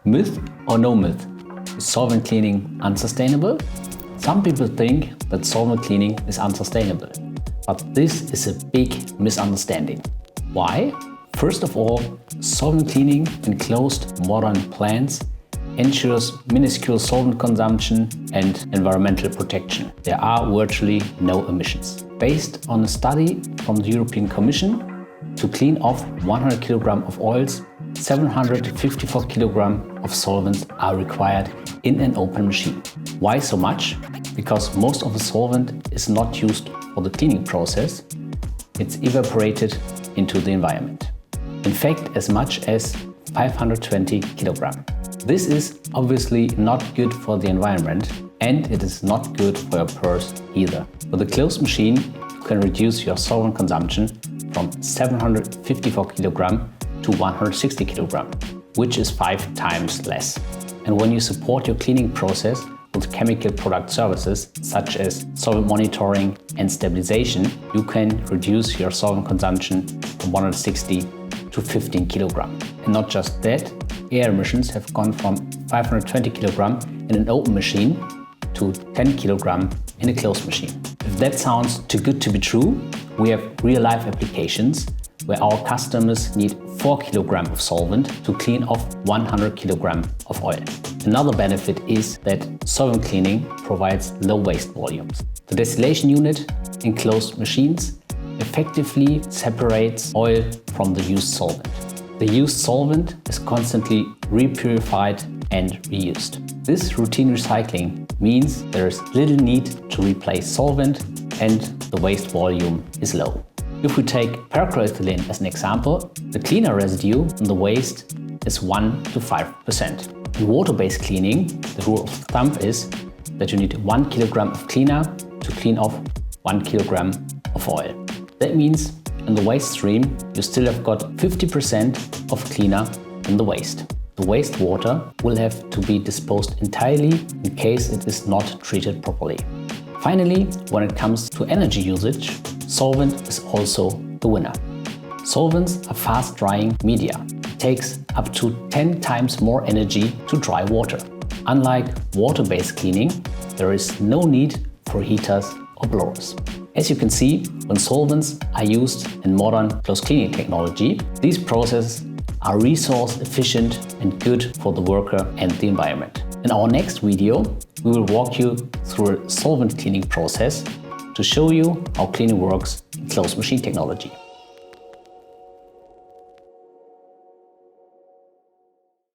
Myth or no myth? Is solvent cleaning unsustainable? Some people think that solvent cleaning is unsustainable, but this is a big misunderstanding. Why? First of all, solvent cleaning in closed modern plants ensures minuscule solvent consumption and environmental protection. There are virtually no emissions. Based on a study from the European Commission, to clean off 100 kg of oils, 754 kg of solvents are required in an open machine. Why so much? Because most of the solvent is not used for the cleaning process, it's evaporated into the environment. In fact, as much as 520 kg. This is obviously not good for the environment, and it is not good for your purse either. With a closed machine, you can reduce your solvent consumption from 754 kg to 160 kg, which is 5 times less. And when you support your cleaning process with chemical product services such as solvent monitoring and stabilization, you can reduce your solvent consumption from 160 to 15 kg. And not just that, air emissions have gone from 520 kg in an open machine to 10 kg in a closed machine. If that sounds too good to be true, we have real-life applications where our customers need 4 kg of solvent to clean off 100 kg of oil. Another benefit is that solvent cleaning provides low waste volumes. The distillation unit in closed machines effectively separates oil from the used solvent. The used solvent is constantly repurified and reused. This routine recycling means there is little need to replace solvent and the waste volume is low. If we take partscleaning as an example, the cleaner residue in the waste is 1 to 5%. In water-based cleaning, the rule of thumb is that you need 1 kg of cleaner to clean off 1 kg of oil. That means in the waste stream, you still have got 50% of cleaner in the waste. The wastewater will have to be disposed entirely in case it is not treated properly. Finally, when it comes to energy usage, solvent is also the winner. Solvents are fast-drying media. It takes up to 10 times more energy to dry water. Unlike water-based cleaning, there is no need for heaters or blowers. As you can see, when solvents are used in modern close cleaning technology, these processes are resource efficient and good for the worker and the environment. In our next video, we will walk you through a solvent cleaning process to show you how cleaning works in closed machine technology.